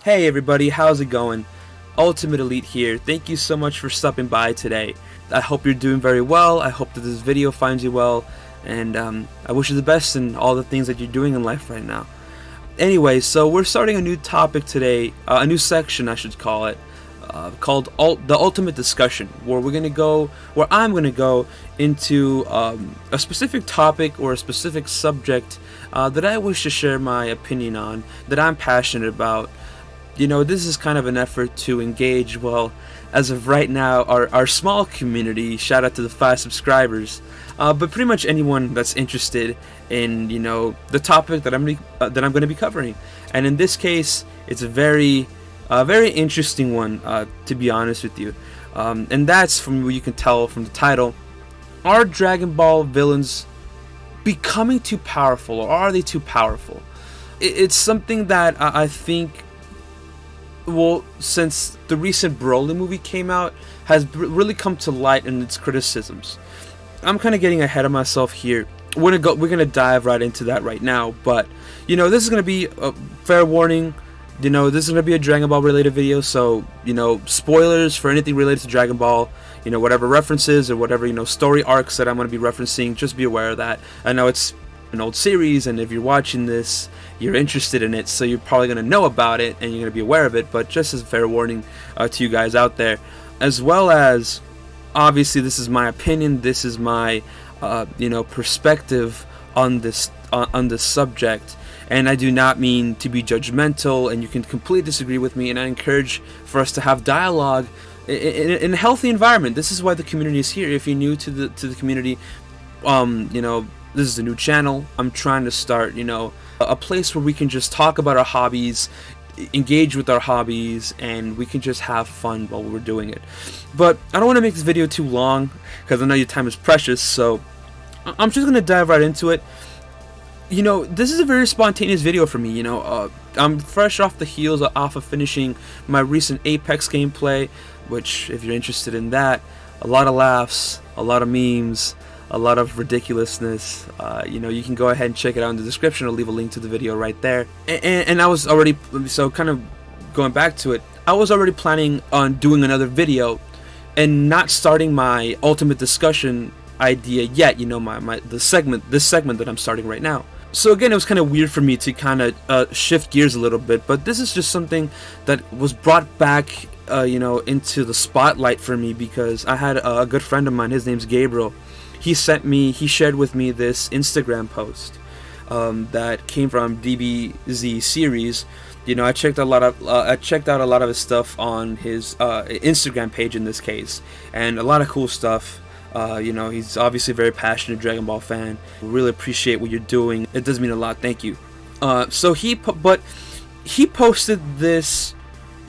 Hey everybody, how's it going? Ultimate Elite here. Thank you so much for stopping by today. I hope you're doing very well. I hope that this video finds you well, and I wish you the best in all the things that you're doing in life right now. Anyway, so we're starting a new topic today, a new section I should call it, called the Ultimate Discussion, where I'm gonna go into a specific topic or a specific subject that I wish to share my opinion on, that I'm passionate about. You know, this is kind of an effort to engage, well, as of right now, our small community. Shout out to the 5 subscribers, but pretty much anyone that's interested in, you know, the topic that I'm going to be covering. And in this case, it's a very interesting one, to be honest with you. And that's, from what you can tell from the title, are Dragon Ball villains becoming too powerful, or are they too powerful? It's something that I think, well, since the recent Broly movie came out, has really come to light in its criticisms. I'm kind of getting ahead of myself here. We're gonna dive right into that right now, but you know, this is gonna be a fair warning. You know, this is gonna be a Dragon Ball related video, so you know, spoilers for anything related to Dragon Ball. You know, whatever references or whatever, you know, story arcs that I'm gonna be referencing, just be aware of that. I know it's an old series, and if you're watching this, you're interested in it, so you're probably going to know about it and you're going to be aware of it. But just as a fair warning to you guys out there, as well as, obviously, this is my opinion, this is my you know, perspective on this subject, and I do not mean to be judgmental, and you can completely disagree with me, and I encourage for us to have dialogue in a healthy environment. This is why the community is here. If you're new to the community, you know, this is a new channel. I'm trying to start, you know, a place where we can just talk about our hobbies, engage with our hobbies, and we can just have fun while we're doing it. But I don't want to make this video too long, because I know your time is precious, so I'm just going to dive right into it. You know, this is a very spontaneous video for me. You know, I'm fresh off the heels of finishing my recent Apex gameplay, which, if you're interested in that, a lot of laughs, a lot of memes, a lot of ridiculousness. You know, you can go ahead and check it out in the description. I'll leave a link to the video right there. And I was already, so kind of going back to it, I was already planning on doing another video and not starting my Ultimate Discussion idea yet. You know, this segment that I'm starting right now. So again, it was kind of weird for me to kind of shift gears a little bit, but this is just something that was brought back, you know, into the spotlight for me, because I had a good friend of mine. His name's Gabriel. He shared with me this Instagram post that came from DBZ series. You know, I checked out a lot of his stuff on his Instagram page in this case, and a lot of cool stuff. You know, he's obviously a very passionate Dragon Ball fan. We really appreciate what you're doing. It does mean a lot. Thank you. So he posted this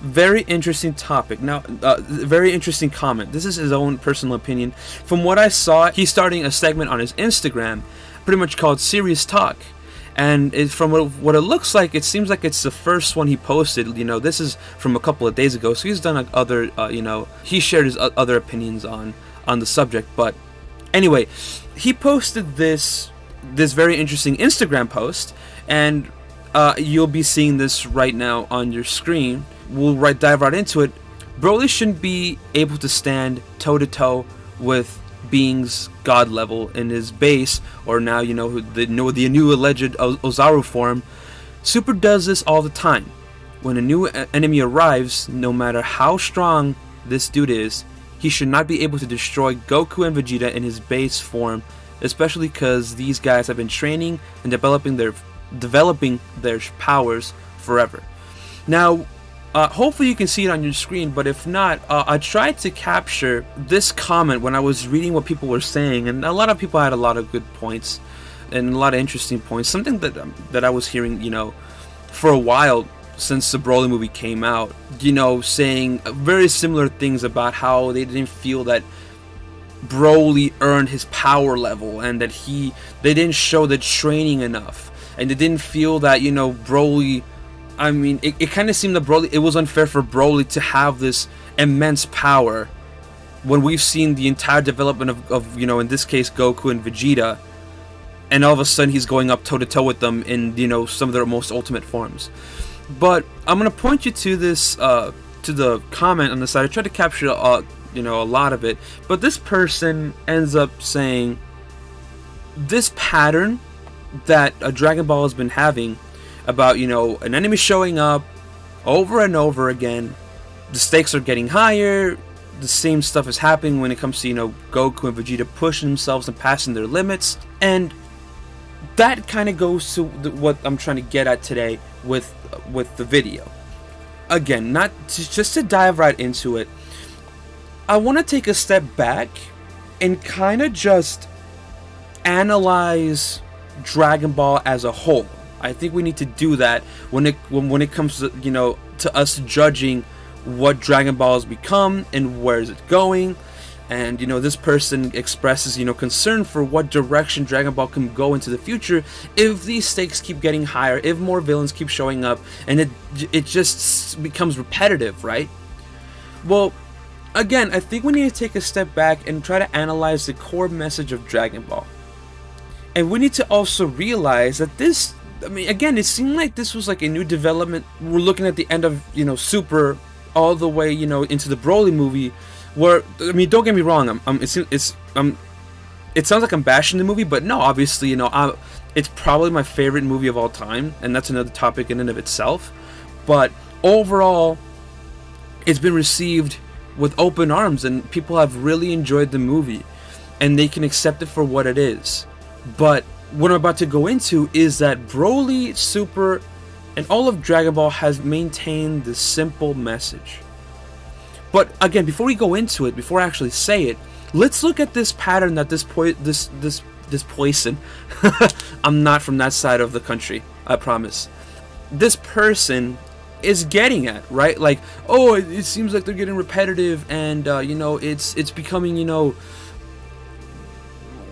very interesting topic. Now, very interesting comment. This is his own personal opinion. From what I saw, he's starting a segment on his Instagram, pretty much called Serious Talk. And from what it looks like, it seems like it's the first one he posted. You know, this is from a couple of days ago, so he's done other, you know, he shared his other opinions on the subject. But anyway, he posted this very interesting Instagram post, and you'll be seeing this right now on your screen. We'll dive right into it. Broly shouldn't be able to stand toe-to-toe with beings god level in his base, or now, you know, the new alleged Ozaru form. Super does this all the time. When a new enemy arrives, no matter how strong this dude is, he should not be able to destroy Goku and Vegeta in his base form, especially because these guys have been training and developing their powers forever. Now, hopefully you can see it on your screen, but if not, I tried to capture this comment when I was reading what people were saying, and a lot of people had a lot of good points and a lot of interesting points. Something that I was hearing, you know, for a while since the Broly movie came out, you know, saying very similar things about how they didn't feel that Broly earned his power level, and that they didn't show the training enough, and they didn't feel that, you know, Broly, I mean, it kind of seemed that it was unfair for Broly to have this immense power when we've seen the entire development of, you know, in this case, Goku and Vegeta, and all of a sudden he's going up toe-to-toe with them in, you know, some of their most ultimate forms. But I'm gonna point you to this to the comment on the side. I tried to capture a lot of it, but this person ends up saying this pattern that a Dragon Ball has been having about an enemy showing up over and over again. The stakes are getting higher. The same stuff is happening when it comes to Goku and Vegeta pushing themselves and passing their limits, and that kind of goes to what I'm trying to get at today with the video. Again, not just to dive right into it, I want to take a step back and kind of just analyze Dragon Ball as a whole. I think we need to do that when it comes to to us judging what Dragon Ball has become and where is it going. And this person expresses concern for what direction Dragon Ball can go into the future if these stakes keep getting higher, if more villains keep showing up, and it just becomes repetitive, right? Well, again, I think we need to take a step back and try to analyze the core message of Dragon Ball. And we need to also realize that this, again, it seemed like this was like a new development. We're looking at the end of Super all the way into the Broly movie, where don't get me wrong, it sounds like I'm bashing the movie, but no, obviously it's probably my favorite movie of all time, and that's another topic in and of itself. But overall, it's been received with open arms, and people have really enjoyed the movie, and they can accept it for what it is. But what I'm about to go into is that Broly, Super, and all of Dragon Ball has maintained this simple message. But again, before we go into it, before I actually say it, let's look at this pattern that this poison. I'm not from that side of the country, I promise. This person is getting at, right? Like, oh, it seems like they're getting repetitive, and it's becoming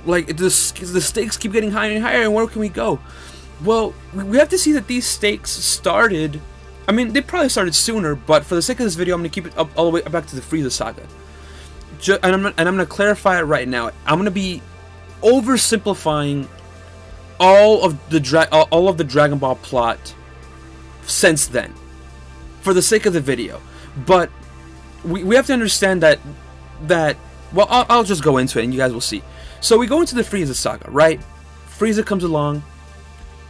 like the stakes keep getting higher and higher, and where can we go? Well, we have to see that these stakes started. They probably started sooner, but for the sake of this video, I'm going to keep it up all the way back to the Frieza saga. And I'm going to clarify it right now. I'm going to be oversimplifying all of the Dragon Ball plot since then, for the sake of the video. But we have to understand that well, I'll just go into it, and you guys will see. So we go into the Frieza saga, right? Frieza comes along.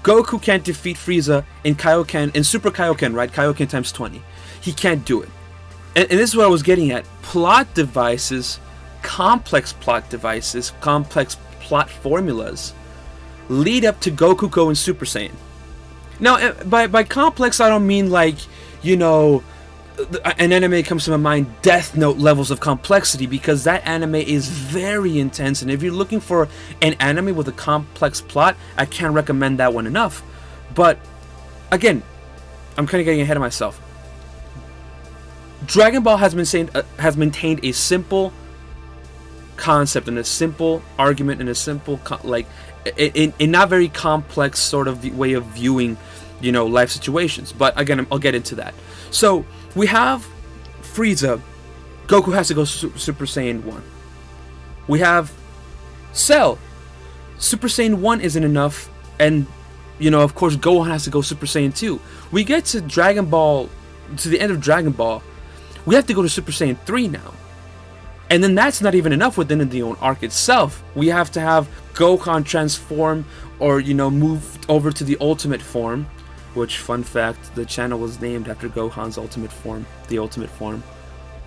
Goku can't defeat Frieza in Kaioken, in Super Kaioken, right? Kaioken times 20. He can't do it. And this is what I was getting at. Plot devices, complex plot devices, complex plot formulas lead up to Goku going Super Saiyan. Now, by complex, I don't mean like, an anime comes to my mind, Death Note levels of complexity, because that anime is very intense, and if you're looking for an anime with a complex plot, I can't recommend that one enough. But again, I'm kind of getting ahead of myself. Dragon Ball has maintained a simple concept and a simple argument and a simple in not very complex sort of the way of viewing life situations. But again, I'll get into that. So we have Frieza. Goku has to go Super Saiyan 1. We have Cell. Super Saiyan 1 isn't enough, and of course Gohan has to go Super Saiyan 2. We get to Dragon Ball, to the end of Dragon Ball, we have to go to Super Saiyan 3 now. And then that's not even enough within the own arc itself. We have to have Gohan transform or move over to the ultimate form. Which, fun fact, the channel was named after Gohan's ultimate form. The ultimate form.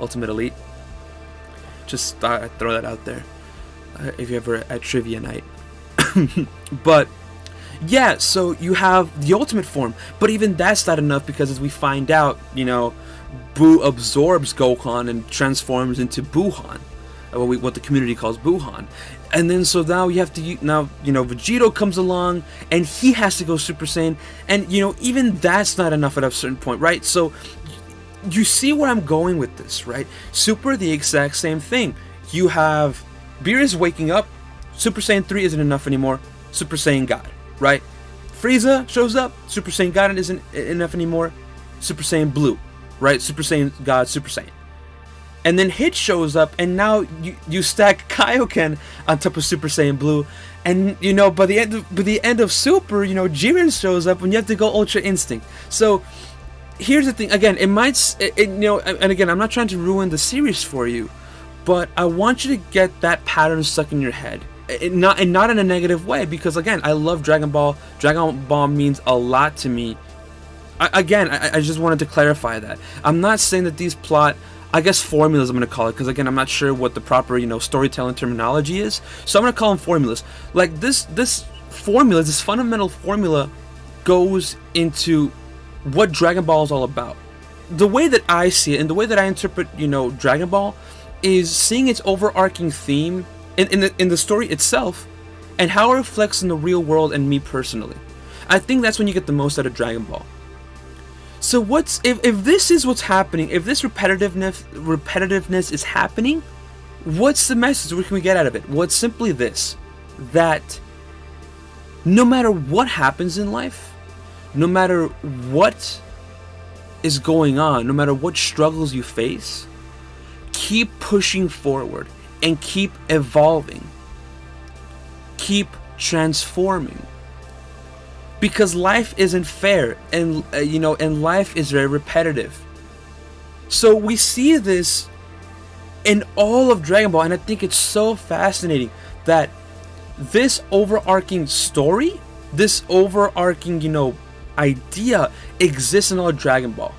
Ultimate Elite. Just thought I'd throw that out there. If you're ever at trivia night. But, yeah, so you have the ultimate form. But even that's not enough, because as we find out, Buu absorbs Gohan and transforms into Buuhan. What the community calls Buuhan. And then so now you have to, Vegito comes along and he has to go Super Saiyan, and even that's not enough at a certain point, right? So you see where I'm going with this, right? Super, the exact same thing. You have Beerus waking up, Super Saiyan 3 isn't enough anymore, Super Saiyan God, right? Frieza shows up, Super Saiyan God isn't enough anymore, Super Saiyan Blue, right? Super Saiyan God, Super Saiyan. And then Hit shows up, and now you stack Kaioken on top of Super Saiyan Blue, and by the end of Super, Jiren shows up, and you have to go Ultra Instinct. So here's the thing. Again, it might, you know, and again, I'm not trying to ruin the series for you, but I want you to get that pattern stuck in your head. Not in a negative way, because again, I love Dragon Ball. Dragon Ball means a lot to me. I just wanted to clarify that. I'm not saying that these plot, I guess formulas I'm going to call it, because again, I'm not sure what the proper, you know, storytelling terminology is. So I'm going to call them formulas. Like this formula, this fundamental formula goes into what Dragon Ball is all about. The way that I see it and the way that I interpret, you know, Dragon Ball is seeing its overarching theme in the story itself and how it reflects in the real world and me personally. I think that's when you get the most out of Dragon Ball. So if this is what's happening, if this repetitiveness is happening, what's the message? What can we get out of it? Well, it's simply this, that no matter what happens in life, no matter what is going on, no matter what struggles you face, keep pushing forward and keep evolving. Keep transforming. Because life isn't fair, and you know, and life is very repetitive. So we see this in all of Dragon Ball, and I think it's so fascinating that this overarching story, this overarching, you know, idea exists in all of Dragon Ball.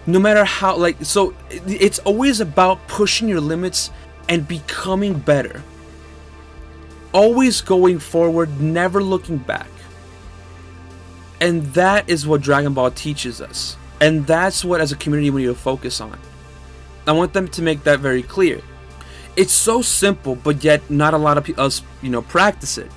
No matter how, like, so it's always about pushing your limits and becoming better. Always going forward, never looking back. And that is what Dragon Ball teaches us. And that's what, as a community, we need to focus on. I want them to make that very clear. It's so simple, but yet not a lot of us, you know, practice it.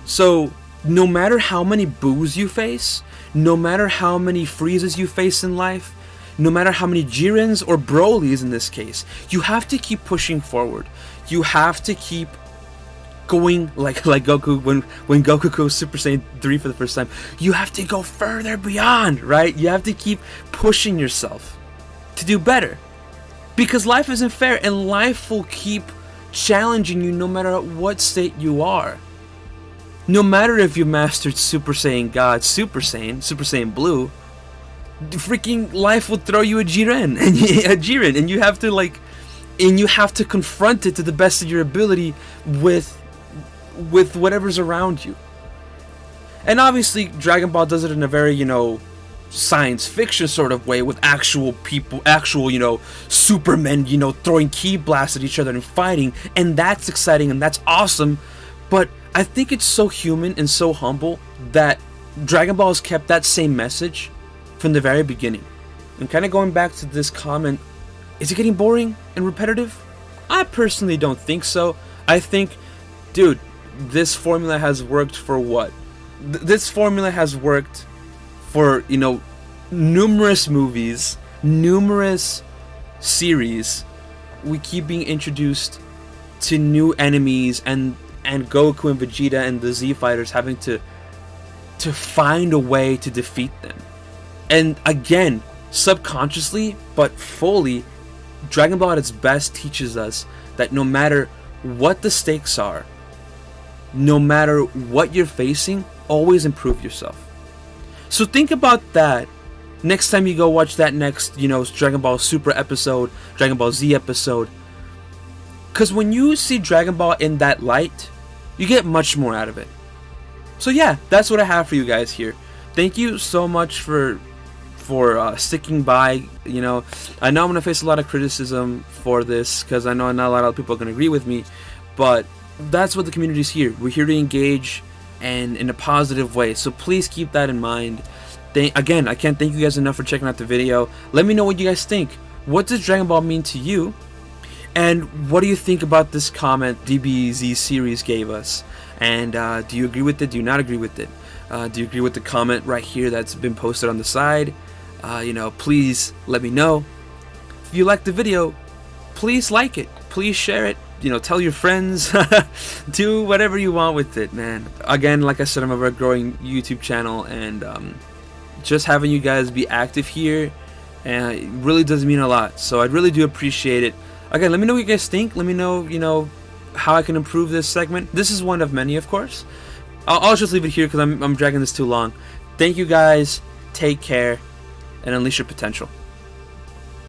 So no matter how many boos you face, no matter how many freezes you face in life, no matter how many Jirens or Brolys in this case, you have to keep pushing forward. You have to keep going like Goku when Goku goes Super Saiyan 3 for the first time. You have to go further beyond, right? You have to keep pushing yourself to do better. Because life isn't fair, and life will keep challenging you no matter what state you are. No matter if you mastered Super Saiyan God, Super Saiyan Blue, freaking life will throw you a Jiren, and you have to confront it to the best of your ability with whatever's around you. And obviously Dragon Ball does it in a very, you know, science fiction sort of way, with actual people, actual, you know, supermen, you know, throwing ki blasts at each other and fighting, and that's exciting and that's awesome. But I think it's so human and so humble that Dragon Ball has kept that same message from the very beginning. And kind of going back to this comment, is it getting boring and repetitive? I personally don't think so. I think, dude, this formula has worked for what? This formula has worked for, you know, numerous movies, numerous series. We keep being introduced to new enemies, and Goku and Vegeta and the Z Fighters having to find a way to defeat them. And again, subconsciously but fully, Dragon Ball at its best teaches us that no matter what the stakes are, no matter what you're facing, always improve yourself. So think about that next time you go watch that next, you know, Dragon Ball Super episode, Dragon Ball Z episode. Because when you see Dragon Ball in that light, you get much more out of it. So yeah, that's what I have for you guys here. Thank you so much for sticking by. You know, I know I'm gonna face a lot of criticism for this, because I know not a lot of people are gonna agree with me, but that's what the community's here. We're here to engage, and in a positive way. So please keep that in mind. Again, I can't thank you guys enough for checking out the video. Let me know what you guys think. What does Dragon Ball mean to you? And what do you think about this comment DBZ series gave us? And do you agree with it? Do you not agree with it? Do you agree with the comment right here that's been posted on the side? You know, please let me know. If you liked the video, please like it. Please share it. You know, tell your friends. Do whatever you want with it, man. Again, like I said, I'm a very growing YouTube channel, and just having you guys be active here it really does mean a lot. So I really do appreciate it. Again, let me know what you guys think. Let me know, you know, how I can improve this segment. This is one of many, of course. I'll just leave it here because I'm dragging this too long. Thank you guys. Take care. and unleash your potential.